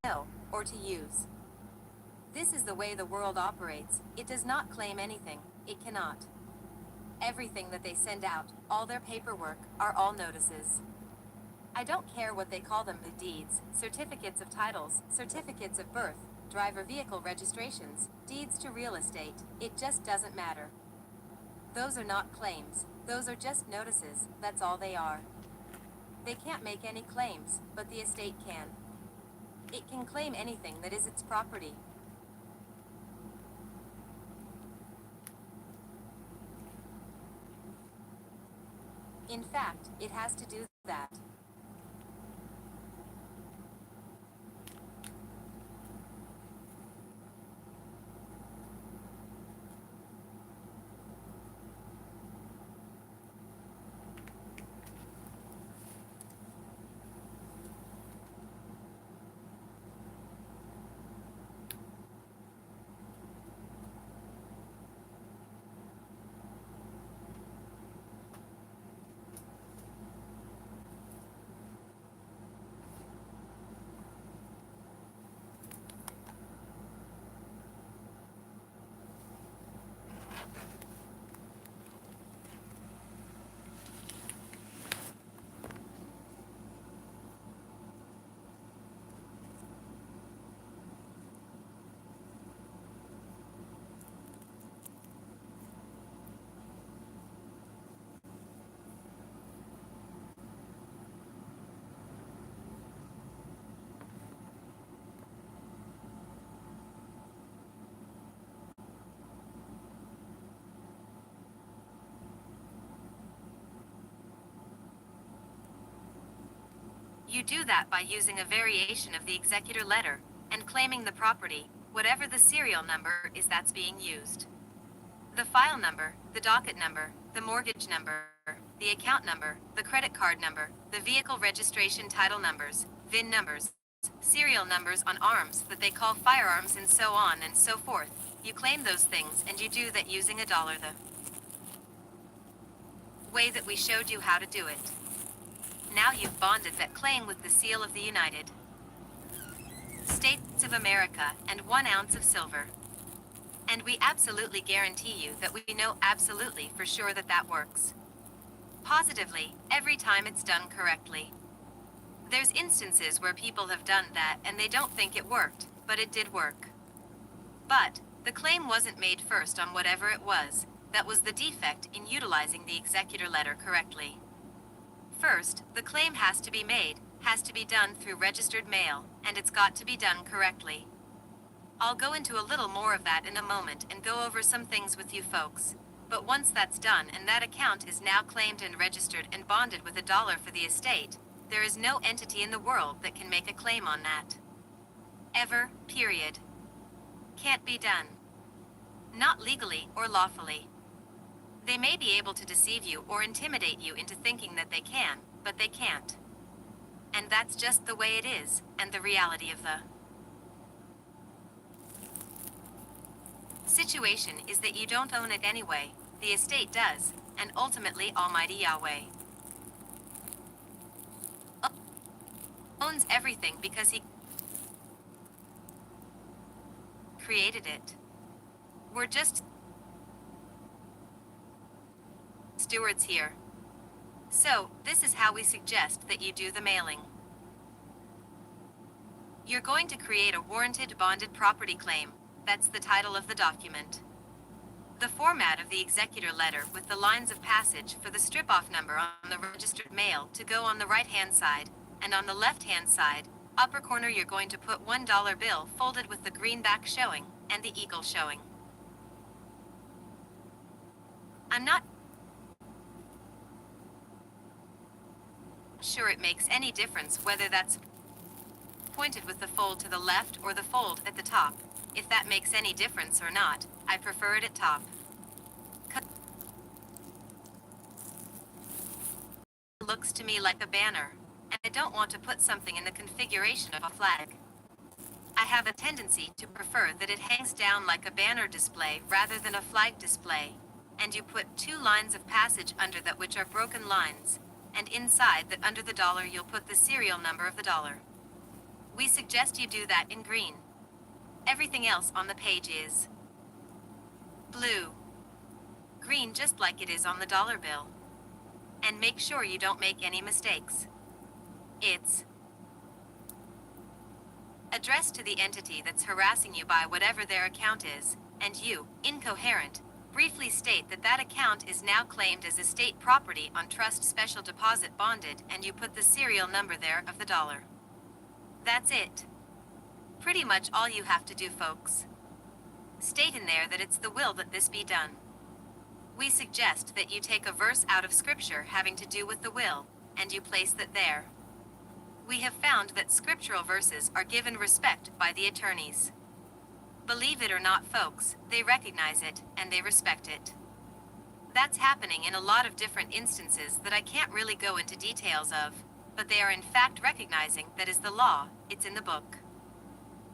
sell, or to use. This is the way the world operates. It does not claim anything. It cannot. Everything that they send out, all their paperwork, are all notices. I don't care what they call them, the deeds, certificates of titles, certificates of birth, driver vehicle registrations, deeds to real estate, it just doesn't matter. Those are not claims, those are just notices, that's all they are. They can't make any claims, but the estate can. It can claim anything that is its property. In fact, it has to do that. You do that by using a variation of the executor letter, and claiming the property, whatever the serial number is that's being used. The file number, the docket number, the mortgage number, the account number, the credit card number, the vehicle registration title numbers, VIN numbers, serial numbers on arms that they call firearms, and so on and so forth. You claim those things, and you do that using a dollar, the way that we showed you how to do it. Now you've bonded that claim with the seal of the United States of America and 1 ounce of silver. And we absolutely guarantee you that we know absolutely for sure that that works. Positively, every time it's done correctly. There's instances where people have done that and they don't think it worked, but it did work. But the claim wasn't made first on whatever it was. That was the defect in utilizing the executor letter correctly. First, the claim has to be made, has to be done through registered mail, and it's got to be done correctly. I'll go into a little more of that in a moment and go over some things with you folks. But once that's done and that account is now claimed and registered and bonded with a dollar for the estate, there is no entity in the world that can make a claim on that. Ever, period. Can't be done. Not legally or lawfully. They may be able to deceive you or intimidate you into thinking that they can, but they can't. And that's just the way it is, and the reality of the situation is that you don't own it anyway, the estate does, and ultimately Almighty Yahweh owns everything because He created it. We're just stewards here. So, this is how we suggest that you do the mailing. You're going to create a warranted bonded property claim. That's the title of the document. The format of the executor letter with the lines of passage for the strip-off number on the registered mail to go on the right-hand side, and on the left-hand side, upper corner you're going to put $1 bill folded with the greenback showing, and the eagle showing. I'm not sure it makes any difference whether that's pointed with the fold to the left or the fold at the top. If that makes any difference or not, I prefer it at top. It looks to me like a banner, and I don't want to put something in the configuration of a flag. I have a tendency to prefer that it hangs down like a banner display rather than a flag display, and you put 2 lines of passage under that which are broken lines, and inside that under the dollar you'll put the serial number of the dollar. We suggest you do that in green. Everything else on the page is blue. Green just like it is on the dollar bill. And make sure you don't make any mistakes. It's addressed to the entity that's harassing you by whatever their account is, and you, incoherent, briefly state that that account is now claimed as estate property on trust special deposit bonded, and you put the serial number there of the dollar. That's it. Pretty much all you have to do, folks. State in there that it's the will that this be done. We suggest that you take a verse out of scripture having to do with the will, and you place that there. We have found that scriptural verses are given respect by the attorneys. Believe it or not, folks, they recognize it, and they respect it. That's happening in a lot of different instances that I can't really go into details of, but they are in fact recognizing that is the law, it's in the book.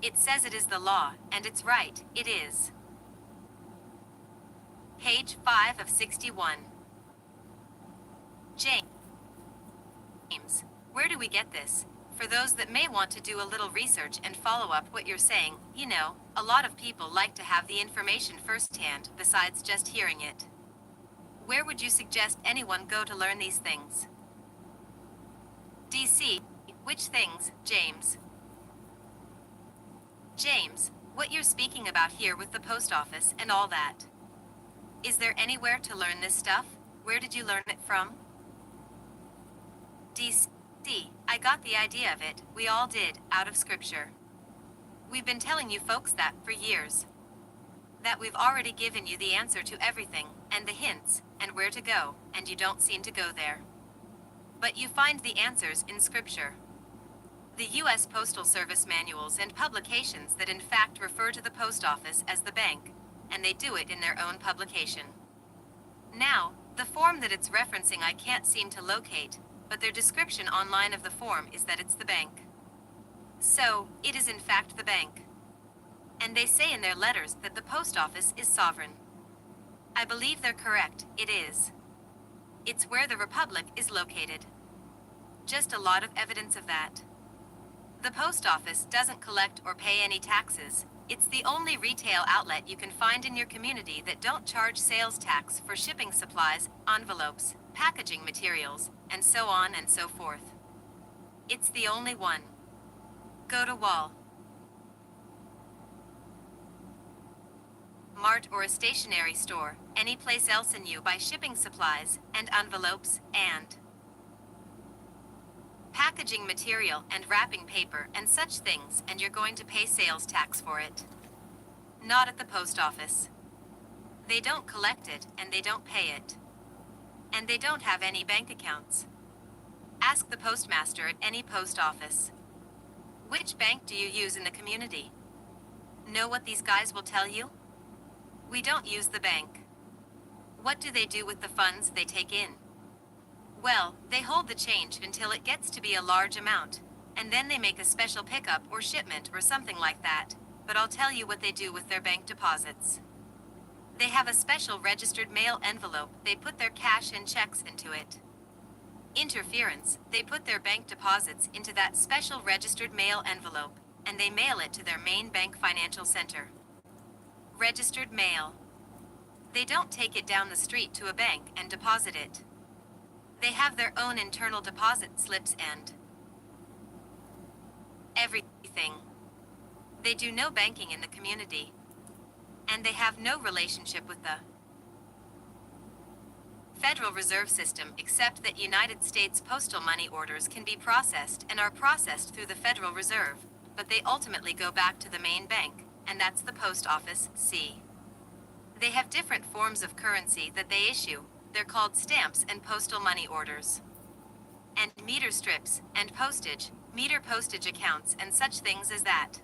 It says it is the law, and it's right, it is. Page 5 of 61. James, where do we get this? For those that may want to do a little research and follow up what you're saying, you know, a lot of people like to have the information firsthand besides just hearing it. Where would you suggest anyone go to learn these things? DC, which things, James? James, what you're speaking about here with the post office and all that. Is there anywhere to learn this stuff? Where did you learn it from? DC, I got the idea of it, we all did, out of scripture. We've been telling you folks that for years. That we've already given you the answer to everything, and the hints, and where to go, and you don't seem to go there. But you find the answers in scripture. The U.S. Postal Service manuals and publications that in fact refer to the post office as the bank, and they do it in their own publication. Now, the form that it's referencing I can't seem to locate, but their description online of the form is that it's the bank. So, it is in fact the bank. And they say in their letters that the post office is sovereign. I believe they're correct, it is. It's where the Republic is located. Just a lot of evidence of that. The post office doesn't collect or pay any taxes. It's the only retail outlet you can find in your community that don't charge sales tax for shipping supplies, envelopes, packaging materials, and so on and so forth. It's the only one. Go to Wal Mart or a stationery store, any place else and you buy shipping supplies, and envelopes, and packaging material and wrapping paper and such things, and you're going to pay sales tax for it. Not at the post office. They don't collect it, and they don't pay it. And they don't have any bank accounts. Ask the postmaster at any post office. Which bank do you use in the community? Know what these guys will tell you? We don't use the bank. What do they do with the funds they take in? Well, they hold the change until it gets to be a large amount, and then they make a special pickup or shipment or something like that, but I'll tell you what they do with their bank deposits. They have a special registered mail envelope, they put their cash and checks into it. Interference, they put their bank deposits into that special registered mail envelope, and they mail it to their main bank financial center. Registered mail. They don't take it down the street to a bank and deposit it. They have their own internal deposit slips and everything. They do no banking in the community. And they have no relationship with the Federal Reserve System except that United States postal money orders can be processed and are processed through the Federal Reserve, but they ultimately go back to the main bank, and that's the post office, see. They have different forms of currency that they issue. They're called stamps and postal money orders. And meter strips, and postage, meter postage accounts and such things as that.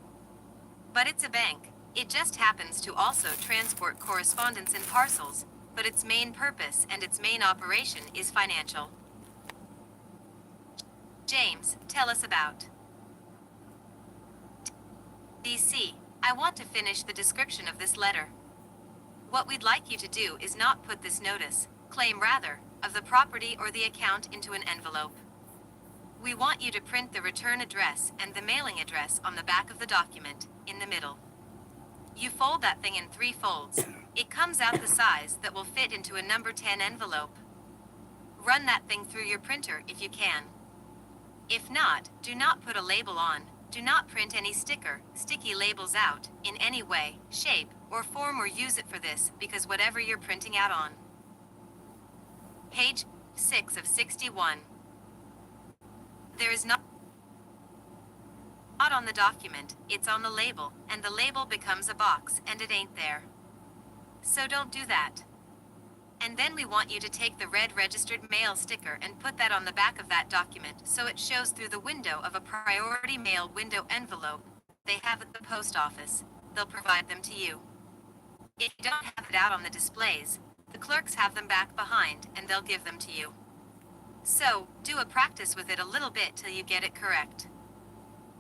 But it's a bank. It just happens to also transport correspondence and parcels, but its main purpose and its main operation is financial. James, tell us about DC. I want to finish the description of this letter. What we'd like you to do is not put this notice, claim rather, of the property or the account into an envelope. We want you to print the return address and the mailing address on the back of the document, in the middle. You fold that thing in 3 folds. It comes out the size that will fit into a number 10 envelope. Run that thing through your printer if you can. If not, do not put a label on, do not print any sticky labels out, in any way, shape, or form or use it for this, because whatever you're printing out on. Page 6 of 61. There is not on the document, it's on the label, and the label becomes a box, and it ain't there. So don't do that. And then we want you to take the red registered mail sticker and put that on the back of that document so it shows through the window of a priority mail window envelope they have at the post office. They'll provide them to you. If you don't have it out on the displays, the clerks have them back behind and they'll give them to you. So, do a practice with it a little bit till you get it correct.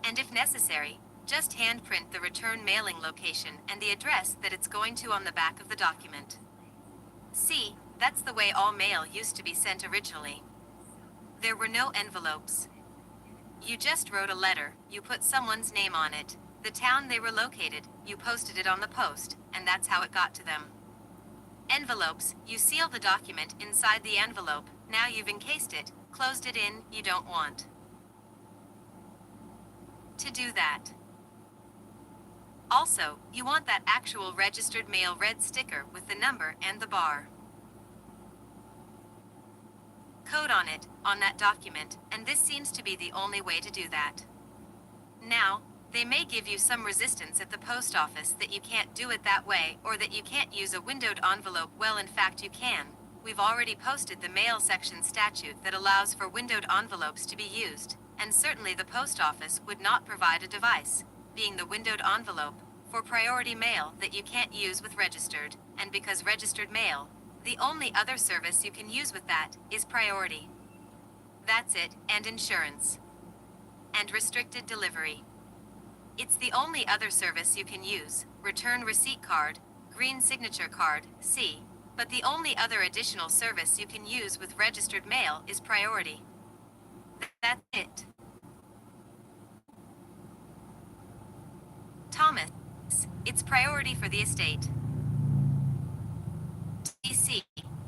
And if necessary, just hand print the return mailing location and the address that it's going to on the back of the document. See, that's the way all mail used to be sent originally. There were no envelopes. You just wrote a letter, you put someone's name on it, the town they were located, you posted it on the post, and that's how it got to them. Envelopes, you seal the document inside the envelope, now you've encased it, closed it in, you don't want to do that. Also, you want that actual registered mail red sticker with the number and the bar code on it, on that document, and this seems to be the only way to do that. Now, they may give you some resistance at the post office that you can't do it that way or that you can't use a windowed envelope. Well, in fact you can. We've already posted the mail section statute that allows for windowed envelopes to be used, and certainly the post office would not provide a device, being the windowed envelope, for priority mail that you can't use with registered, and because registered mail, the only other service you can use with that is priority. That's it, and insurance. And restricted delivery. It's the only other service you can use, return receipt card, green signature card, see, but the only other additional service you can use with registered mail is priority. That's it. Thomas, it's priority for the estate. TC,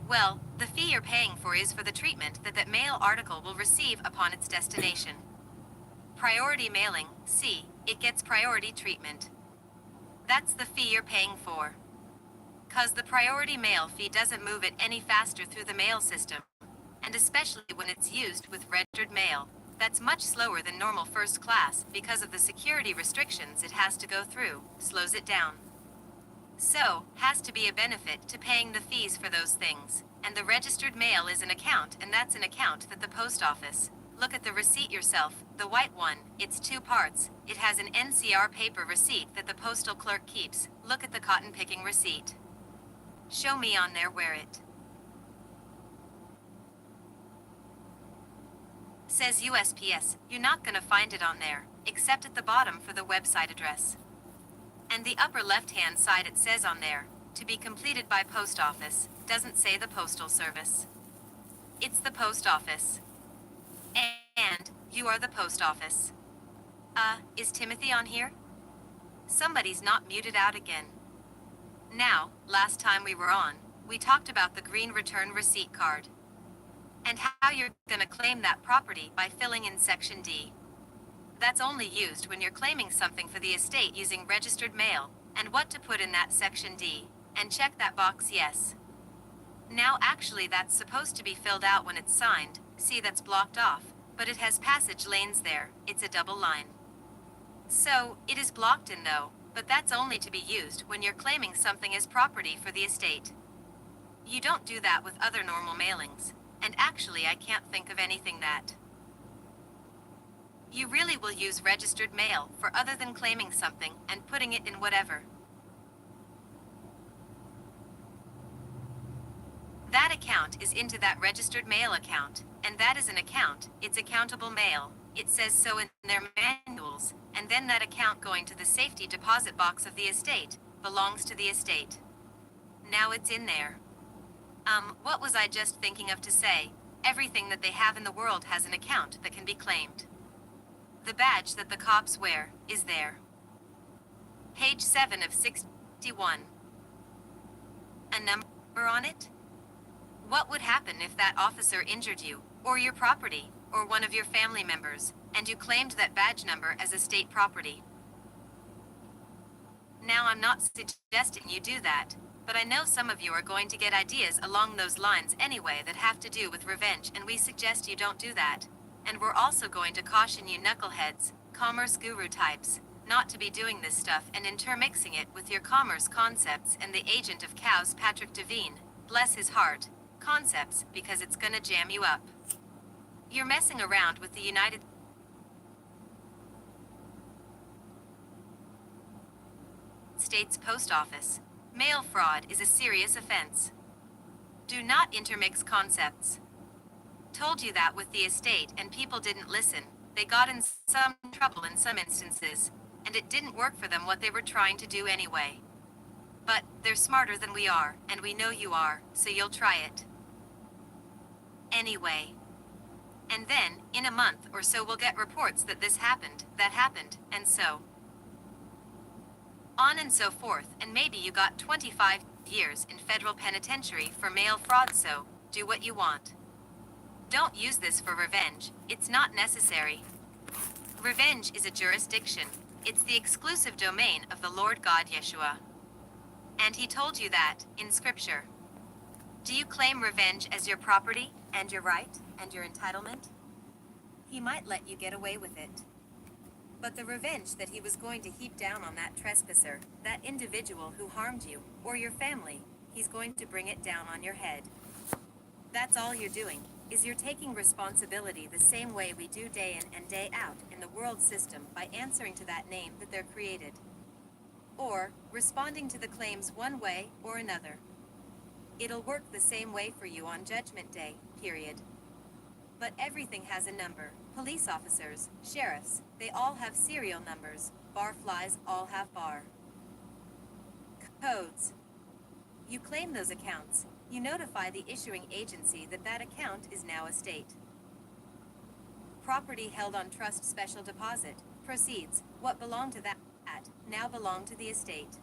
well, the fee you're paying for is for the treatment that mail article will receive upon its destination. Priority mailing, see, it gets priority treatment. That's the fee you're paying for. 'Cause the priority mail fee doesn't move it any faster through the mail system, and especially when it's used with registered mail, that's much slower than normal first class because of the security restrictions it has to go through, slows it down. So, has to be a benefit to paying the fees for those things, and the registered mail is an account, and that's an account that the post office. Look at the receipt yourself, the white one, it's 2 parts, it has an NCR paper receipt that the postal clerk keeps, look at the cotton picking receipt. Show me on there where it says USPS, you're not gonna find it on there, except at the bottom for the website address. And the upper left-hand side it says on there, to be completed by post office, doesn't say the postal service. It's the post office. And, you are the post office. Is Timothy on here? Somebody's not muted out again. Now, last time we were on, we talked about the green return receipt card. And how you're gonna claim that property by filling in Section D. That's only used when you're claiming something for the estate using registered mail, and what to put in that Section D, and check that box yes. Now actually that's supposed to be filled out when it's signed, see that's blocked off, but it has passage lanes there, it's a double line. So, it is blocked in though, but that's only to be used when you're claiming something as property for the estate. You don't do that with other normal mailings, and actually I can't think of anything that you really will use registered mail for other than claiming something and putting it in whatever. That account is into that registered mail account, and that is an account, it's accountable mail, it says so in their manuals, and then that account going to the safety deposit box of the estate, belongs to the estate. Now it's in there. What was I just thinking of to say? Everything that they have in the world has an account that can be claimed. The badge that the cops wear is there. Page 7 of 61. A number on it? What would happen if that officer injured you, or your property, or one of your family members, and you claimed that badge number as a state property? Now, I'm not suggesting you do that, but I know some of you are going to get ideas along those lines anyway that have to do with revenge, and we suggest you don't do that. And we're also going to caution you knuckleheads, commerce guru types, not to be doing this stuff and intermixing it with your commerce concepts and the agent of cows Patrick Devine, bless his heart, concepts, because it's gonna jam you up. You're messing around with the United States Post Office. Mail fraud is a serious offense. Do not intermix concepts. Told you that with the estate and people didn't listen. They got in some trouble in some instances, and it didn't work for them what they were trying to do anyway. But they're smarter than we are, and we know you are, so you'll try it. Anyway. And then, in a month or so we'll get reports that this happened, that happened, and so on and so forth, and maybe you got 25 years in federal penitentiary for mail fraud, so do what you want. Don't use this for revenge, it's not necessary. Revenge is a jurisdiction. It's the exclusive domain of the Lord God Yeshua. And he told you that, in scripture. Do you claim revenge as your property, and your right, and your entitlement? He might let you get away with it. But the revenge that he was going to heap down on that trespasser, that individual who harmed you, or your family, he's going to bring it down on your head. That's all you're doing, is you're taking responsibility the same way we do day in and day out in the world system by answering to that name that they're created. Or, responding to the claims one way or another. It'll work the same way for you on Judgment Day, period. But everything has a number. Police officers, sheriffs, they all have serial numbers. Barflies all have bar codes. You claim those accounts. You notify the issuing agency that that account is now a state property held on trust special deposit. Proceeds, what belonged to that, now belong to the estate.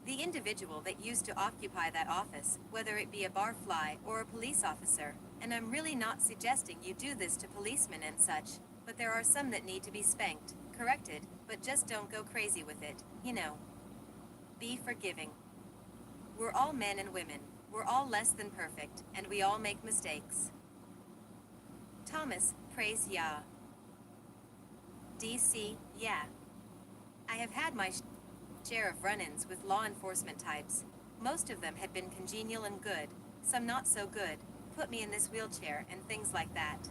The individual that used to occupy that office, whether it be a barfly or a police officer, and I'm really not suggesting you do this to policemen and such, but there are some that need to be spanked, corrected, but just don't go crazy with it, you know. Be forgiving. We're all men and women, we're all less than perfect, and we all make mistakes. Thomas, praise Yah. DC, yeah. I have had my share of run-ins with law enforcement types. Most of them had been congenial and good, some not so good, put me in this wheelchair and things like that.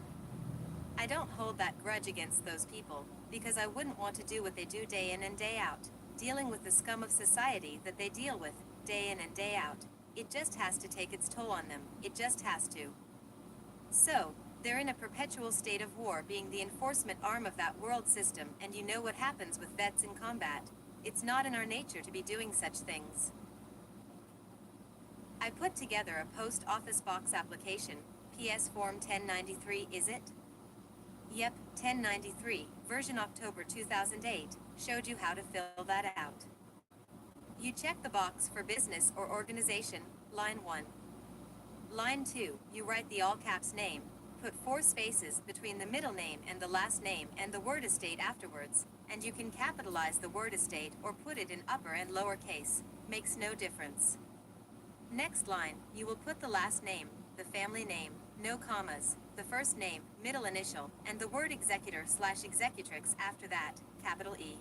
I don't hold that grudge against those people, because I wouldn't want to do what they do day in and day out, dealing with the scum of society that they deal with, day in and day out. It just has to take its toll on them, it just has to. So, they're in a perpetual state of war, being the enforcement arm of that world system, and you know what happens with vets in combat. It's not in our nature to be doing such things. I put together a post office box application, PS Form 1093, is it? Yep, 1093, version October 2008, showed you how to fill that out. You check the box for business or organization, line 1. Line 2, you write the all caps name, put 4 spaces between the middle name and the last name and the word estate afterwards, and you can capitalize the word estate or put it in upper and lower case, makes no difference. Next line, you will put the last name, the family name, no commas, the first name, middle initial, and the word executor/executrix after that, capital E.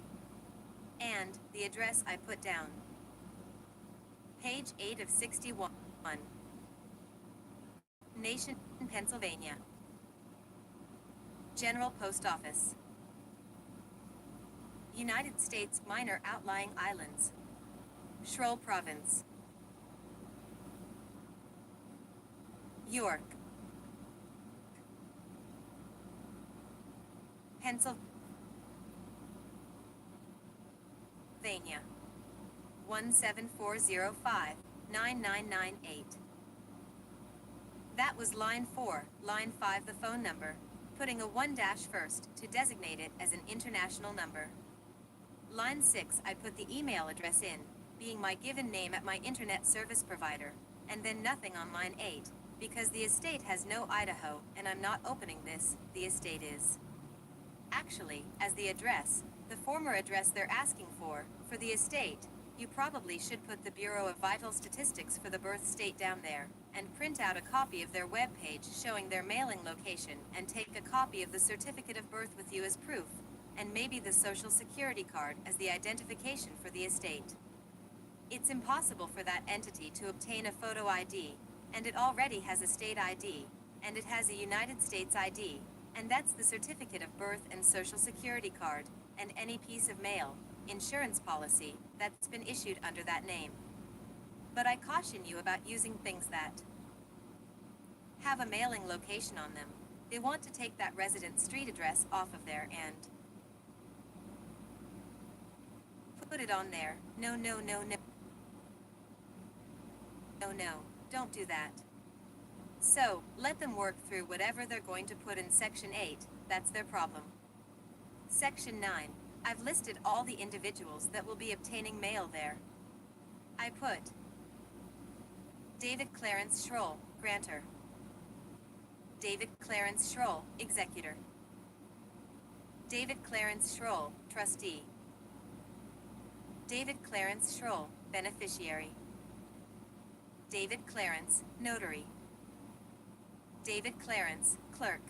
And the address I put down. Page 8 of 61. Nation, Pennsylvania. General Post Office. United States Minor Outlying Islands. Schroll Province. York. Pennsylvania. 17405-9998. That was line 4, line 5 the phone number, putting a 1 dash first to designate it as an international number. Line 6 I put the email address in, being my given name at my internet service provider, and then nothing on line 8, because the estate has no Idaho and I'm not opening this, the estate is. Actually, as the address, the former address they're asking for the estate, you probably should put the Bureau of Vital Statistics for the birth state down there, and print out a copy of their webpage showing their mailing location and take a copy of the certificate of birth with you as proof, and maybe the social security card as the identification for the estate. It's impossible for that entity to obtain a photo ID, and it already has a state ID, and it has a United States ID, and that's the certificate of birth and social security card, and any piece of mail, insurance policy, that's been issued under that name. But I caution you about using things that have a mailing location on them. They want to take that resident street address off of there and put it on there. No, no, no, no. No, no, don't do that. So, let them work through whatever they're going to put in Section 8, that's their problem. Section 9, I've listed all the individuals that will be obtaining mail there. I put David Clarence Schroll, grantor. David Clarence Schroll, executor. David Clarence Schroll, trustee. David Clarence Schroll, beneficiary. David Clarence, notary. David Clarence, clerk.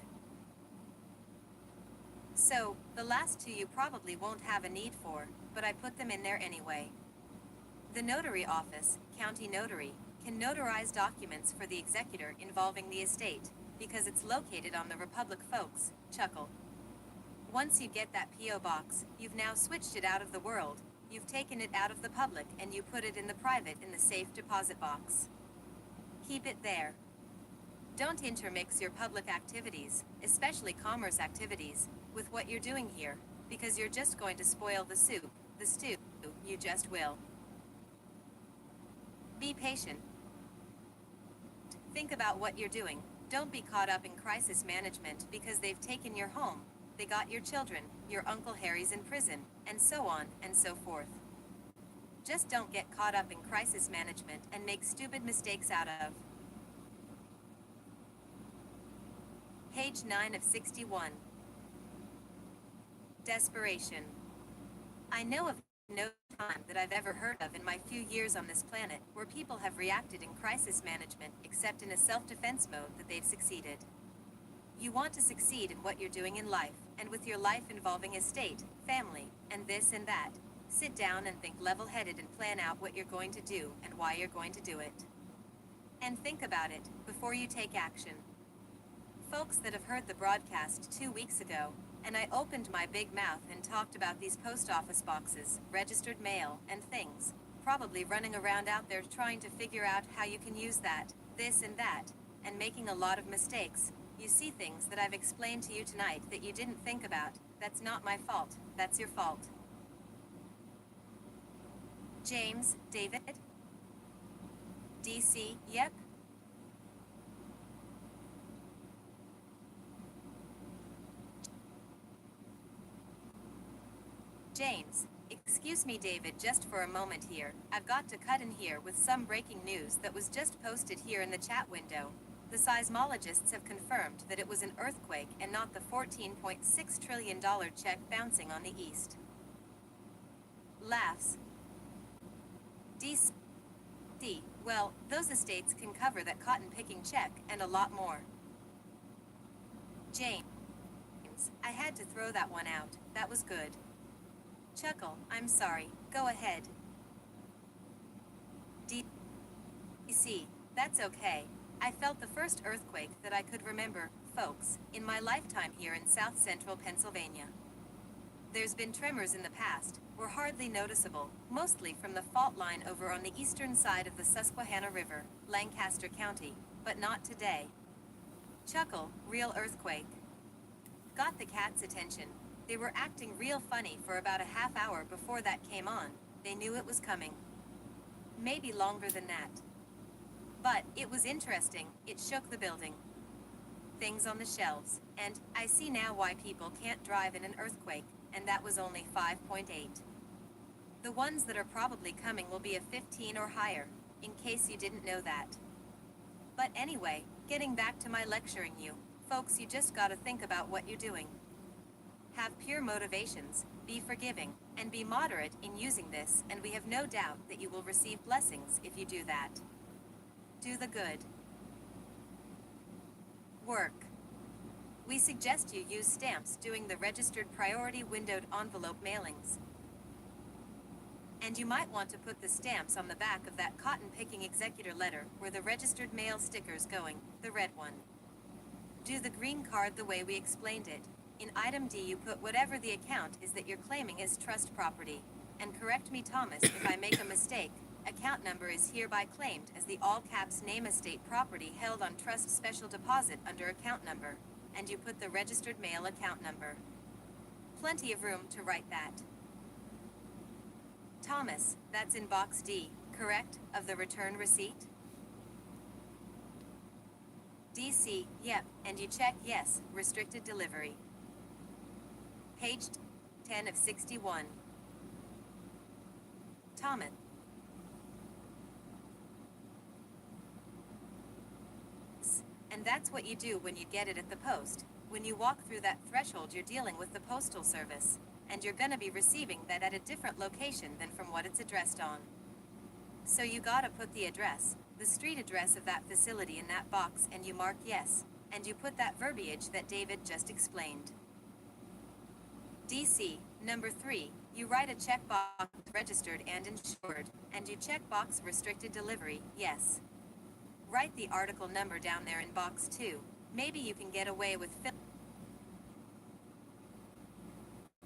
So, the last two you probably won't have a need for, but I put them in there anyway. The notary office, county notary, can notarize documents for the executor involving the estate, because it's located on the Republic, folks, chuckle. Once you get that P.O. box, you've now switched it out of the world, you've taken it out of the public and you put it in the private in the safe deposit box. Keep it there. Don't intermix your public activities, especially commerce activities, with what you're doing here, because you're just going to spoil the soup, the stew, you just will. Be patient. Think about what you're doing. Don't be caught up in crisis management because they've taken your home, they got your children, your Uncle Harry's in prison, and so on and so forth. Just don't get caught up in crisis management and make stupid mistakes out of. Page 9 of 61. Desperation. I know of no time that I've ever heard of in my few years on this planet where people have reacted in crisis management except in a self-defense mode that they've succeeded. You want to succeed in what you're doing in life, and with your life involving estate, family, and this and that, sit down and think level-headed and plan out what you're going to do and why you're going to do it. And think about it before you take action. Folks that have heard the broadcast 2 weeks ago, and I opened my big mouth and talked about these post office boxes, registered mail, and things, probably running around out there trying to figure out how you can use that, this and that, and making a lot of mistakes. You see things that I've explained to you tonight that you didn't think about. That's not my fault, that's your fault. James, David? DC, yep. James, excuse me David just for a moment here, I've got to cut in here with some breaking news that was just posted here in the chat window. The seismologists have confirmed that it was an earthquake and not the $14.6 trillion check bouncing on the east. Laughs. DC. Well, those estates can cover that cotton-picking check and a lot more. James. I had to throw that one out, that was good. Chuckle, I'm sorry, go ahead. DC, that's okay. I felt the first earthquake that I could remember, folks, in my lifetime here in south central Pennsylvania. There's been tremors in the past, were hardly noticeable, mostly from the fault line over on the eastern side of the Susquehanna River, Lancaster County, but not today. Chuckle, real earthquake. Got the cat's attention. They were acting real funny for about a half hour before that came on. They knew it was coming. Maybe longer than that. But it was interesting, it shook the building. Things on the shelves, and I see now why people can't drive in an earthquake, and that was only 5.8. The ones that are probably coming will be a 15 or higher, in case you didn't know that. But anyway, getting back to my lecturing you, folks, you just gotta think about what you're doing. Have pure motivations, be forgiving, and be moderate in using this, and we have no doubt that you will receive blessings if you do that. Do the good work. We suggest you use stamps doing the registered priority windowed envelope mailings. And you might want to put the stamps on the back of that cotton picking executor letter where the registered mail sticker's going, the red one. Do the green card the way we explained it. In item D you put whatever the account is that you're claiming as trust property. And correct me, Thomas, if I make a mistake, account number is hereby claimed as the all caps name estate property held on trust special deposit under account number. And you put the registered mail account number. Plenty of room to write that. Thomas, that's in box D, correct, of the return receipt? DC, yep, and you check yes, restricted delivery. Page 10 of 61. Thomas. And that's what you do when you get it at the post. When you walk through that threshold, you're dealing with the postal service, and you're gonna be receiving that at a different location than from what it's addressed on. So you gotta put the address, the street address of that facility in that box, and you mark yes, and you put that verbiage that David just explained. DC, number 3, you write a checkbox registered and insured, and you check box restricted delivery, yes. Write the article number down there in box 2. Maybe you can get away with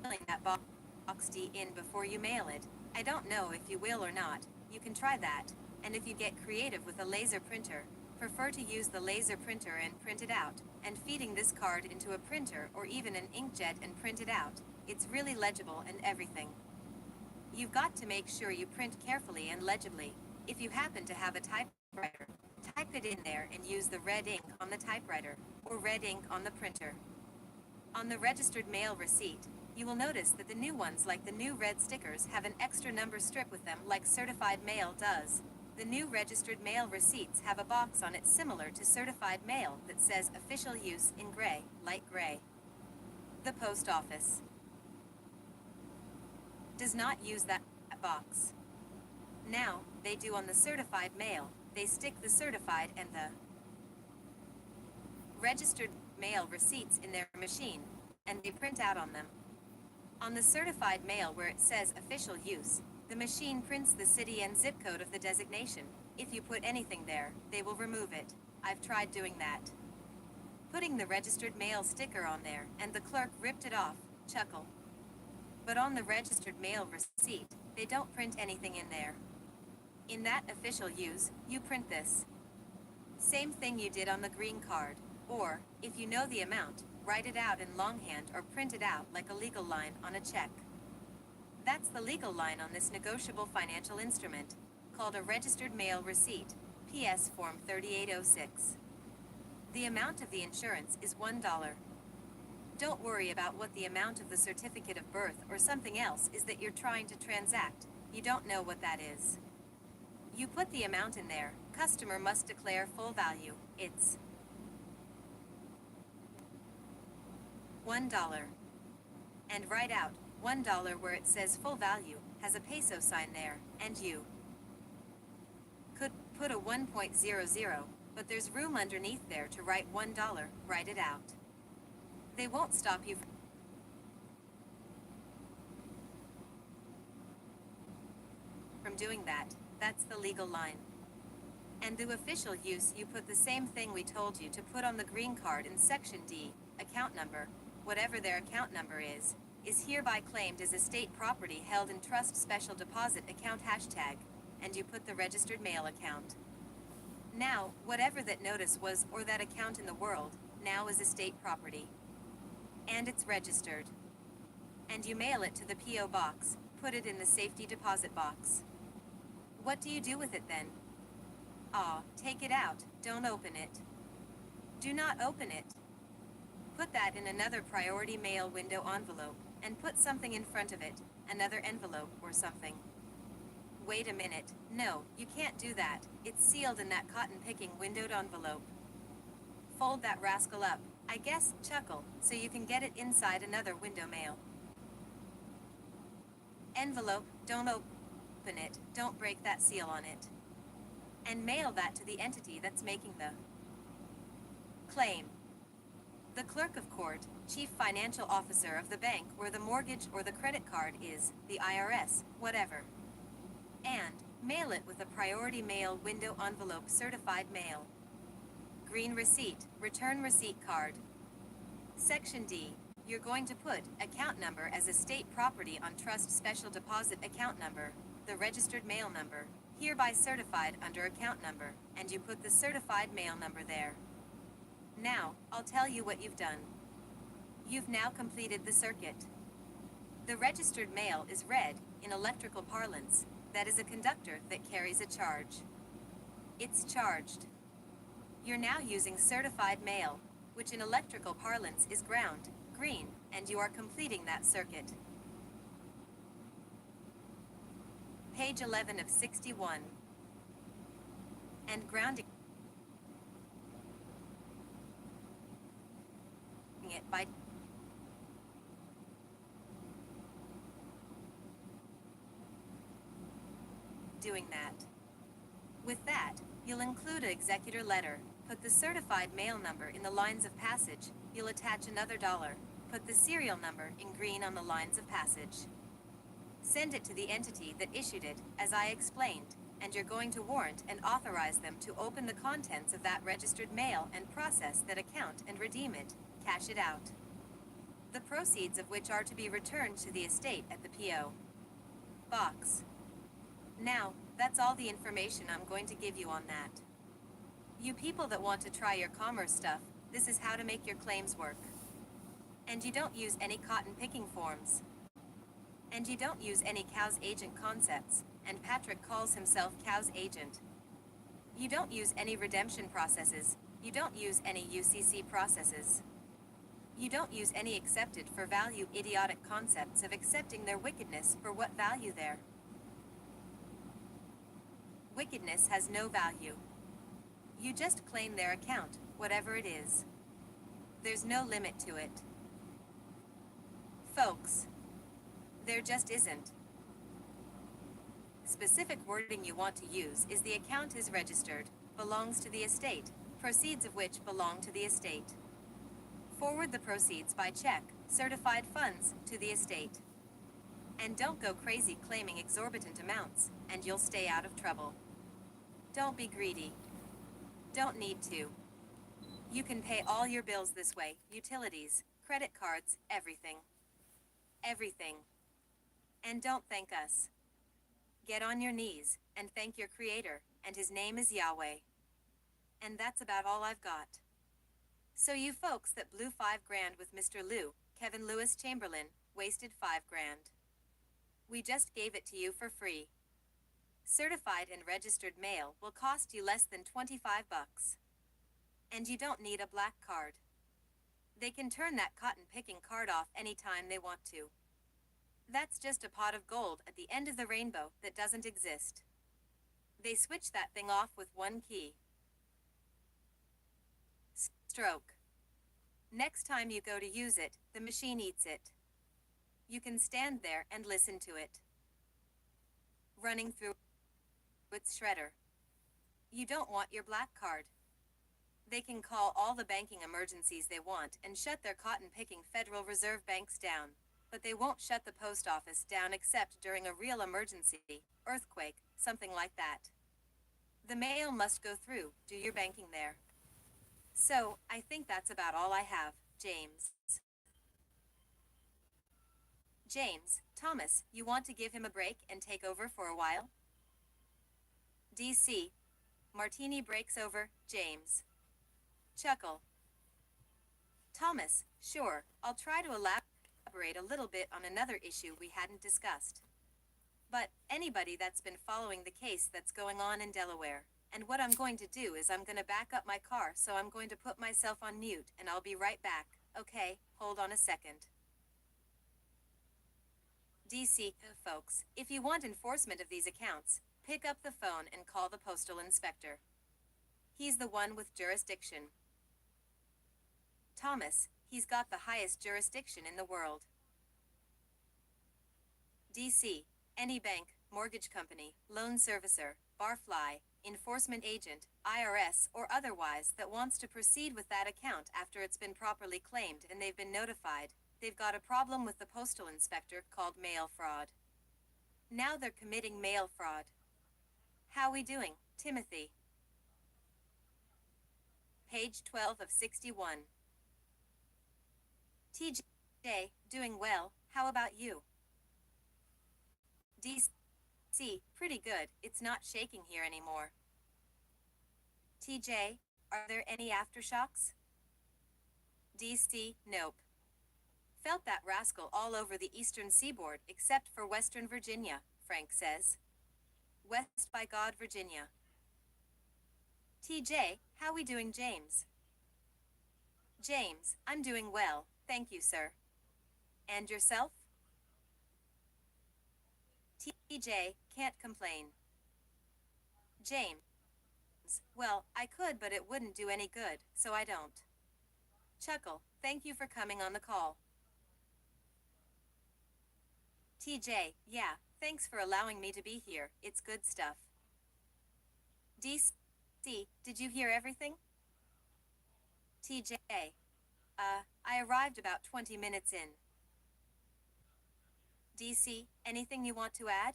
filling that box D in before you mail it. I don't know if you will or not. You can try that. And if you get creative with a laser printer, prefer to use the laser printer and print it out, and feeding this card into a printer or even an inkjet and print it out. It's really legible and everything. You've got to make sure you print carefully and legibly. If you happen to have a typewriter, type it in there and use the red ink on the typewriter, or red ink on the printer. On the registered mail receipt, you will notice that the new ones, like the new red stickers, have an extra number strip with them like certified mail does. The new registered mail receipts have a box on it similar to certified mail that says official use in gray, light gray. The post office does not use that box. Now, they do on the certified mail. They stick the certified and the registered mail receipts in their machine, and they print out on them. On the certified mail where it says official use, the machine prints the city and zip code of the designation. If you put anything there, they will remove it. I've tried doing that. Putting the registered mail sticker on there, and the clerk ripped it off, chuckle. But on the registered mail receipt, they don't print anything in there. In that official use, you print this. Same thing you did on the green card, or, if you know the amount, write it out in longhand or print it out like a legal line on a check. That's the legal line on this negotiable financial instrument, called a registered mail receipt, PS Form 3806. The amount of the insurance is $1. Don't worry about what the amount of the certificate of birth or something else is that you're trying to transact. You don't know what that is. You put the amount in there. Customer must declare full value. It's $1. And write out $1 where it says full value, has a peso sign there, and you could put a 1.00, but there's room underneath there to write $1, write it out. They won't stop you from doing that. That's the legal line. And the official use, you put the same thing we told you to put on the green card in section D, account number, whatever their account number is hereby claimed as estate property held in trust special deposit account hashtag, and you put the registered mail account. Now, whatever that notice was or that account in the world, now is estate property. And it's registered. And you mail it to the P.O. box, put it in the safety deposit box. What do you do with it then? Aw, take it out, don't open it. Do not open it. Put that in another priority mail window envelope, and put something in front of it, another envelope or something. Wait a minute, no, you can't do that, it's sealed in that cotton-picking windowed envelope. Fold that rascal up, I guess, chuckle, so you can get it inside another window mail. Envelope, don't open it, don't break that seal on it. And mail that to the entity that's making the claim. The clerk of court, chief financial officer of the bank where the mortgage or the credit card is, the IRS, whatever. And mail it with a priority mail window envelope certified mail. Green receipt, return receipt card. Section D, you're going to put account number as estate property on trust special deposit account number, the registered mail number, hereby certified under account number, and you put the certified mail number there. Now, I'll tell you what you've done. You've now completed the circuit. The registered mail is read, in electrical parlance, that is a conductor that carries a charge. It's charged. You're now using certified mail, which in electrical parlance is ground, green, and you are completing that circuit. Page 11 of 61. And grounding it by doing that. With that, you'll include an executor letter, put the certified mail number in the lines of passage, you'll attach another dollar, put the serial number in green on the lines of passage. Send it to the entity that issued it, as I explained, and you're going to warrant and authorize them to open the contents of that registered mail and process that account and redeem it, cash it out. The proceeds of which are to be returned to the estate at the P.O. Box. Now, that's all the information I'm going to give you on that. You people that want to try your commerce stuff, this is how to make your claims work. And you don't use any cotton picking forms. And you don't use any cow's agent concepts, and Patrick calls himself cow's agent. You don't use any redemption processes, you don't use any UCC processes. You don't use any accepted for value idiotic concepts of accepting their wickedness for what value there. Wickedness has no value. You just claim their account, whatever it is. There's no limit to it. Folks. There just isn't. Specific wording you want to use is the account is registered, belongs to the estate, proceeds of which belong to the estate. Forward the proceeds by check, certified funds, to the estate. And don't go crazy claiming exorbitant amounts, and you'll stay out of trouble. Don't be greedy. Don't need to. You can pay all your bills this way, utilities, credit cards, everything. Everything. And don't thank us. Get on your knees, and thank your Creator, and His name is Yahweh. And that's about all I've got. So you folks that blew $5,000 with Mr. Lou, Kevin Lewis Chamberlain, wasted $5,000. We just gave it to you for free. Certified and registered mail will cost you less than $25. And you don't need a black card. They can turn that cotton-picking card off anytime they want to. That's just a pot of gold at the end of the rainbow that doesn't exist. They switch that thing off with one key. Stroke. Next time you go to use it, the machine eats it. You can stand there and listen to it running through its shredder. You don't want your black card. They can call all the banking emergencies they want and shut their cotton-picking Federal Reserve banks down, but they won't shut the post office down except during a real emergency, earthquake, something like that. The mail must go through, do your banking there. So, I think that's about all I have, James. James, Thomas, you want to give him a break and take over for a while? DC. Martini breaks over, James. Chuckle. Thomas, sure, I'll try to elaborate a little bit on another issue we hadn't discussed. But, anybody that's been following the case that's going on in Delaware, And what I'm going to do is I'm going to back up my car, so I'm going to put myself on mute, and I'll be right back. Okay, hold on a second. DC, folks, if you want enforcement of these accounts, pick up the phone and call the postal inspector. He's the one with jurisdiction. Thomas, he's got the highest jurisdiction in the world. DC, any bank, mortgage company, loan servicer, barfly, enforcement agent, IRS, or otherwise that wants to proceed with that account after it's been properly claimed and they've been notified, they've got a problem with the postal inspector called mail fraud. Now they're committing mail fraud. How we doing, Timothy? Page 12 of 61. TJ, doing well, how about you? DC, pretty good, it's not shaking here anymore. TJ, are there any aftershocks? DC, nope. Felt that rascal all over the eastern seaboard except for Western Virginia, Frank says. West by God, Virginia. TJ, how we doing, James? James, I'm doing well, thank you, sir. And yourself? TJ, can't complain. James, well, I could, but it wouldn't do any good, so I don't. Chuckle, thank you for coming on the call. TJ, yeah, thanks for allowing me to be here, it's good stuff. DC, did you hear everything? TJ, I arrived about 20 minutes in. DC, anything you want to add?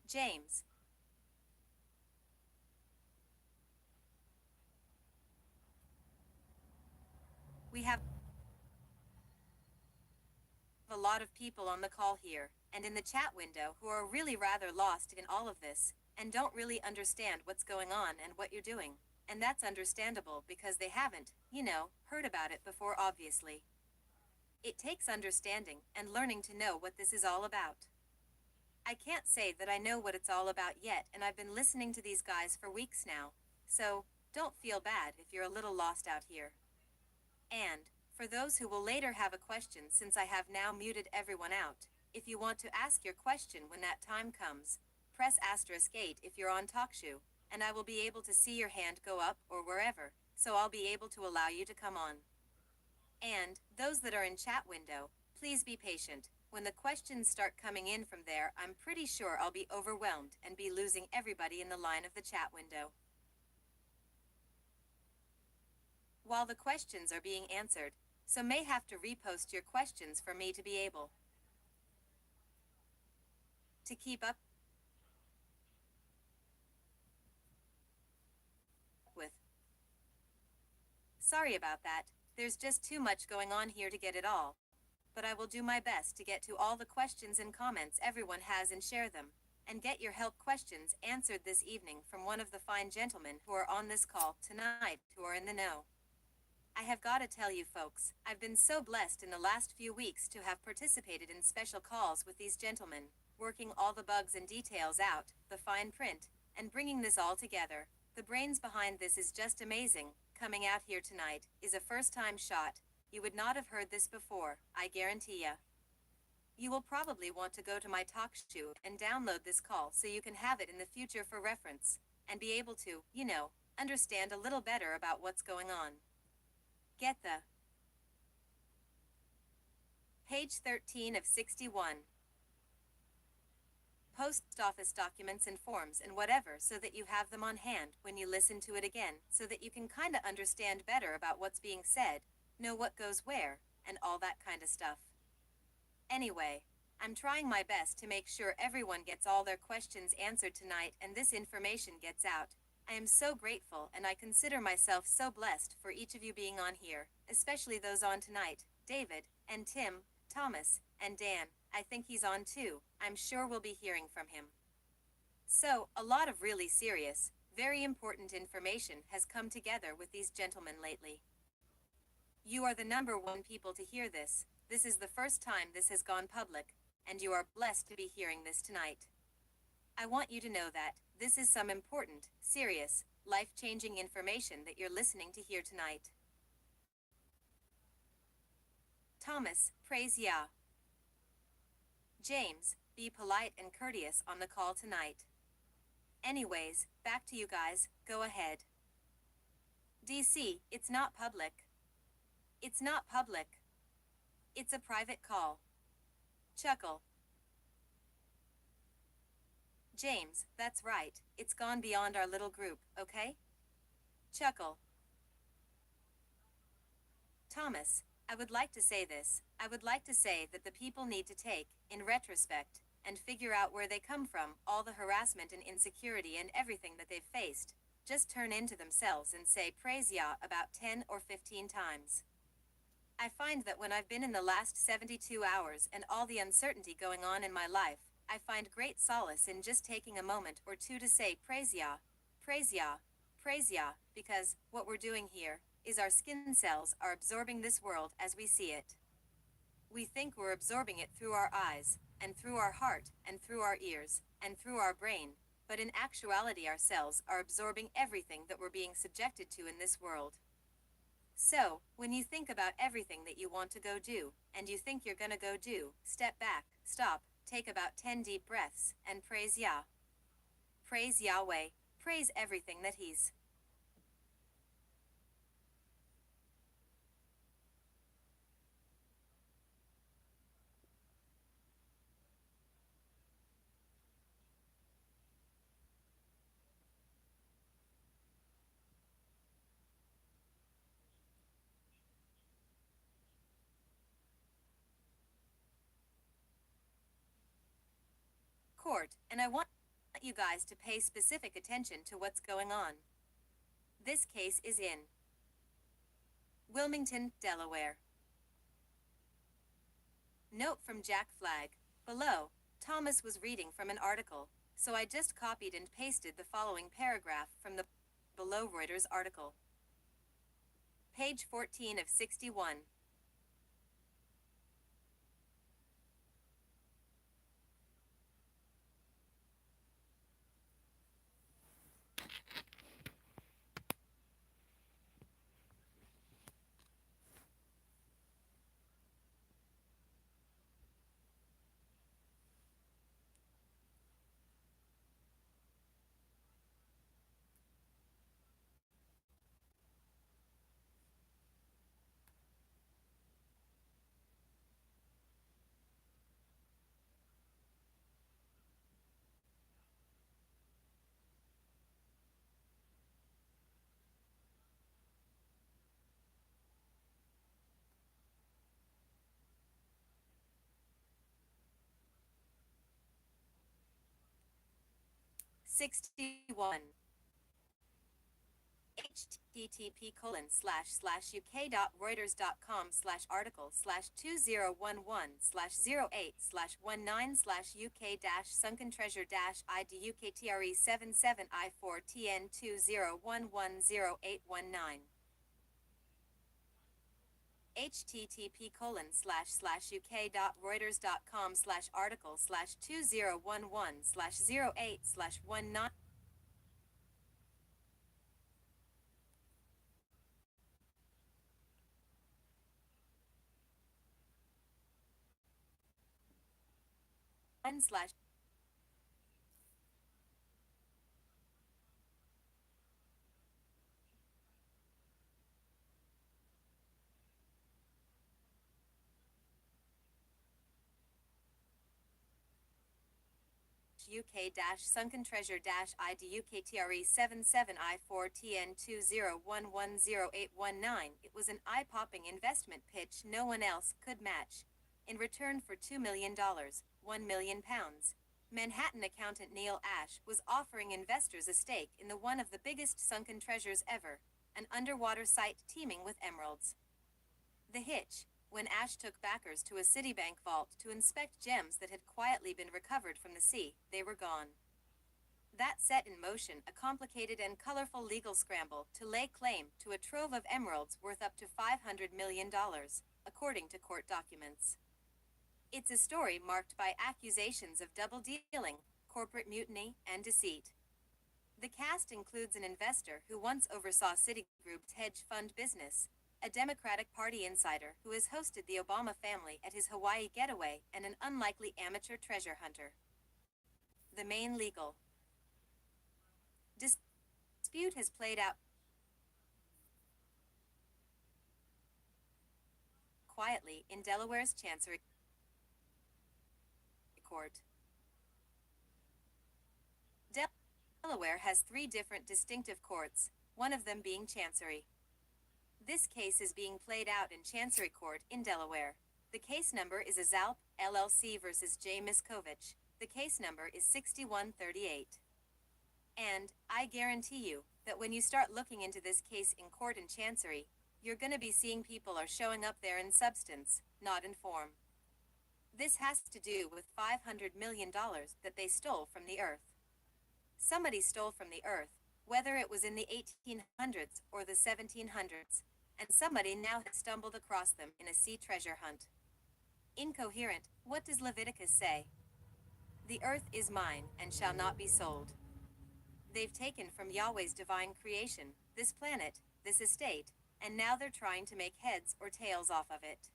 James. We have a lot of people on the call here, and in the chat window who are really rather lost in all of this, and don't really understand what's going on and what you're doing. And that's understandable because they haven't, heard about it before, obviously. It takes understanding and learning to know what this is all about. I can't say that I know what it's all about yet, and I've been listening to these guys for weeks now, so don't feel bad if you're a little lost out here. And, for those who will later have a question, since I have now muted everyone out, if you want to ask your question when that time comes, press *8 if you're on TalkShoe, and I will be able to see your hand go up or wherever, so I'll be able to allow you to come on. And, those that are in chat window, please be patient. When the questions start coming in from there, I'm pretty sure I'll be overwhelmed and be losing everybody in the line of the chat window. While the questions are being answered, so may have to repost your questions for me to be able to keep up with. Sorry about that, there's just too much going on here to get it all. But I will do my best to get to all the questions and comments everyone has and share them, and get your help questions answered this evening from one of the fine gentlemen who are on this call tonight who are in the know. I have got to tell you folks, I've been so blessed in the last few weeks to have participated in special calls with these gentlemen, working all the bugs and details out, the fine print, and bringing this all together. The brains behind this is just amazing. Coming out here tonight is a first-time shot. You would not have heard this before, I guarantee ya. You will probably want to go to my TalkShoe and download this call so you can have it in the future for reference, and be able to, understand a little better about what's going on. Get the page 13 of 61. Post office documents and forms and whatever so that you have them on hand when you listen to it again, so that you can kinda understand better about what's being said, know what goes where, and all that kind of stuff. Anyway, I'm trying my best to make sure everyone gets all their questions answered tonight and this information gets out. I am so grateful and I consider myself so blessed for each of you being on here, especially those on tonight, David, and Tim, Thomas, and Dan. I think he's on too. I'm sure we'll be hearing from him. So, a lot of really serious, very important information has come together with these gentlemen lately. You are the number one people to hear this. This is the first time this has gone public, and you are blessed to be hearing this tonight. I want you to know that, This is some important, serious, life-changing information that you're listening to here tonight. Thomas, praise Yah. James, be polite and courteous on the call tonight. Anyways, back to you guys, go ahead. DC, it's not public. It's not public. It's a private call. Chuckle. James, that's right, it's gone beyond our little group, okay? Chuckle. Thomas, I would like to say this. I would like to say that the people need to take, in retrospect, and figure out where they come from, all the harassment and insecurity and everything that they've faced. Just turn into themselves and say praise Yah about 10 or 15 times. I find that when I've been in the last 72 hours and all the uncertainty going on in my life, I find great solace in just taking a moment or two to say praise Yah, praise Yah, praise Yah, because what we're doing here is our skin cells are absorbing this world as we see it. We think we're absorbing it through our eyes, and through our heart, and through our ears, and through our brain, but in actuality our cells are absorbing everything that we're being subjected to in this world. So, when you think about everything that you want to go do, and you think you're gonna go do, step back, stop, take about 10 deep breaths, and praise Yah. Praise Yahweh, praise everything that He's. Court, and I want you guys to pay specific attention to what's going on. This case is in Wilmington, Delaware. Note from Jack Flagg. Below, Thomas was reading from an article, so I just copied and pasted the following paragraph from the below Reuters article. Page 14 of 61. #61. http://uk.reuters.com/article/2011/08/19/uk-sunken-treasure-id-UKTRE 77I4TN20110819 http://uk.reuters.com/article/2011/08/19 slash UK-sunken-treasure-id-UKTRE 77I4TN20110819. It was an eye-popping investment pitch no one else could match. In return for $2 million, £1 million, Manhattan accountant Neil Ash was offering investors a stake in the one of the biggest sunken treasures ever, an underwater site teeming with emeralds. The hitch: when Ash took backers to a Citibank vault to inspect gems that had quietly been recovered from the sea, they were gone. That set in motion a complicated and colorful legal scramble to lay claim to a trove of emeralds worth up to $500 million, according to court documents. It's a story marked by accusations of double dealing, corporate mutiny, and deceit. The cast includes an investor who once oversaw Citigroup's hedge fund business, a Democratic Party insider who has hosted the Obama family at his Hawaii getaway, and an unlikely amateur treasure hunter. The main legal dispute has played out quietly in Delaware's Chancery Court. Delaware has three different distinctive courts, one of them being Chancery. This case is being played out in Chancery Court in Delaware. The case number is Azalp, LLC versus J. Miskovich. The case number is 6138. And I guarantee you that when you start looking into this case in court in Chancery, you're gonna be seeing people are showing up there in substance, not in form. This has to do with $500 million that they stole from the earth. Somebody stole from the earth, whether it was in the 1800s or the 1700s, and somebody now has stumbled across them in a sea treasure hunt. Incoherent, what does Leviticus say? The earth is mine and shall not be sold. They've taken from Yahweh's divine creation, this planet, this estate, and now they're trying to make heads or tails off of it.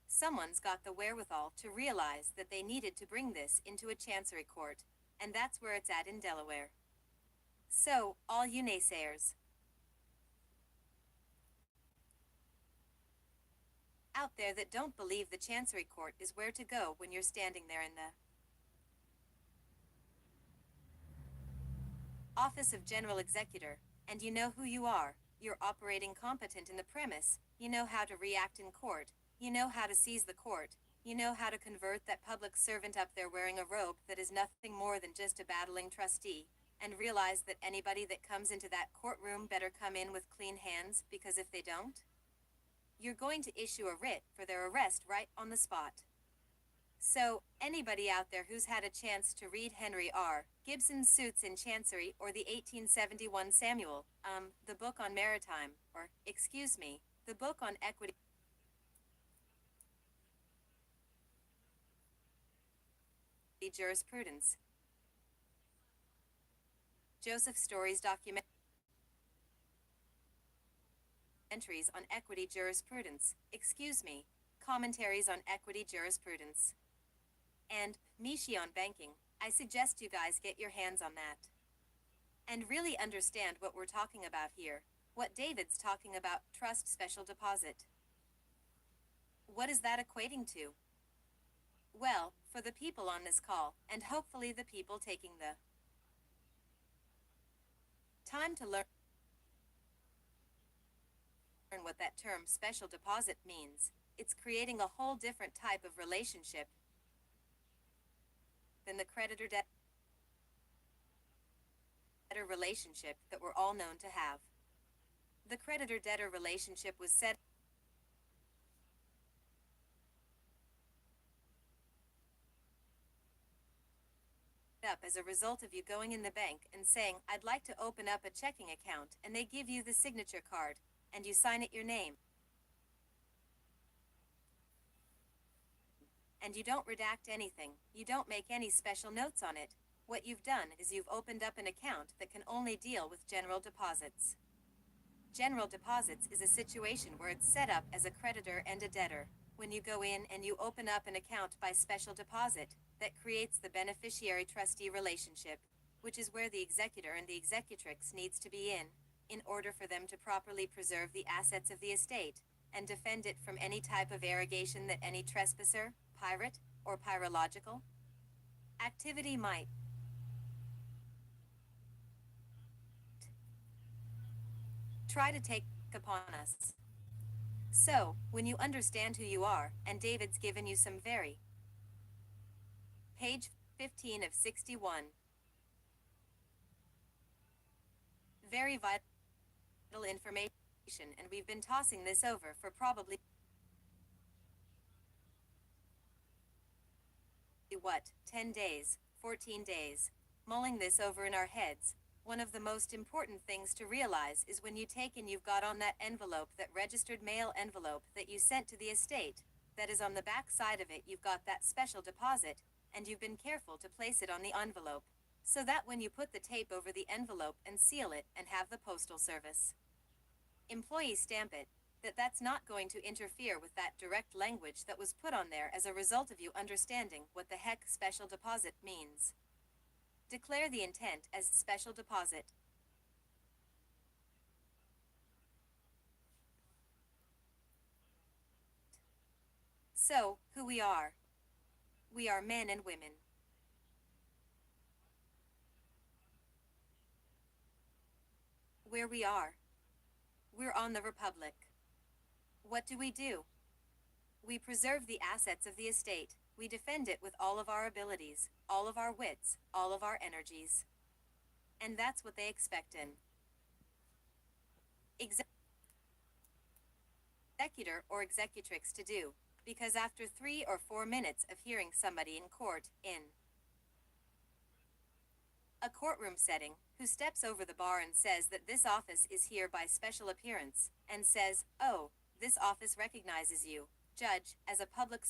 Someone's got the wherewithal to realize that they needed to bring this into a Chancery Court, and that's where it's at in Delaware. So, all you naysayers out there that don't believe the Chancery Court is where to go when you're standing there in the Office of General Executor, and you know who you are, you're operating competent in the premise, you know how to react in court, you know how to seize the court, you know how to convert that public servant up there wearing a robe that is nothing more than just a battling trustee, and realize that anybody that comes into that courtroom better come in with clean hands, because if they don't, you're going to issue a writ for their arrest right on the spot. So, anybody out there who's had a chance to read Henry R. Gibson's Suits in Chancery or the 1871 Samuel, the book on maritime, or, excuse me, the book on equity jurisprudence, Joseph Story's documentaries on equity jurisprudence, excuse me, commentaries on equity jurisprudence, and Mishi on banking, I suggest you guys get your hands on that. And really understand what we're talking about here, what David's talking about, trust special deposit. What is that equating to? Well, for the people on this call, and hopefully the people taking the time to learn what that term special deposit means, it's creating a whole different type of relationship than the creditor-debtor relationship that we're all known to have. The creditor-debtor relationship was set up as a result of you going in the bank and saying, I'd like to open up a checking account, and they give you the signature card, and you sign it your name. And you don't redact anything, you don't make any special notes on it. What you've done is you've opened up an account that can only deal with general deposits. General deposits is a situation where it's set up as a creditor and a debtor. When you go in and you open up an account by special deposit, that creates the beneficiary-trustee relationship, which is where the executor and the executrix needs to be in order for them to properly preserve the assets of the estate, and defend it from any type of arrogation that any trespasser, pirate, or pyrological activity might try to take upon us. So, when you understand who you are, and David's given you some very page 15 of 61. Very vital information, and we've been tossing this over for probably, what, 10 days, 14 days, mulling this over in our heads. One of the most important things to realize is when you take and you've got on that envelope, that registered mail envelope that you sent to the estate, that is on the back side of it, you've got that special deposit, and you've been careful to place it on the envelope. so that when you put the tape over the envelope and seal it and have the postal service employee stamp it, that's not going to interfere with that direct language that was put on there as a result of you understanding what the heck special deposit means. Declare the intent as special deposit. So, who we are. We are men and women. Where we are. We're on the Republic. What do? We preserve the assets of the estate. We defend it with all of our abilities, all of our wits, all of our energies. And that's what they expect in executor or executrix to do. Because after 3 or 4 minutes of hearing somebody in court, in a courtroom setting, who steps over the bar and says that this office is here by special appearance, and says, "Oh, this office recognizes you, Judge, as a public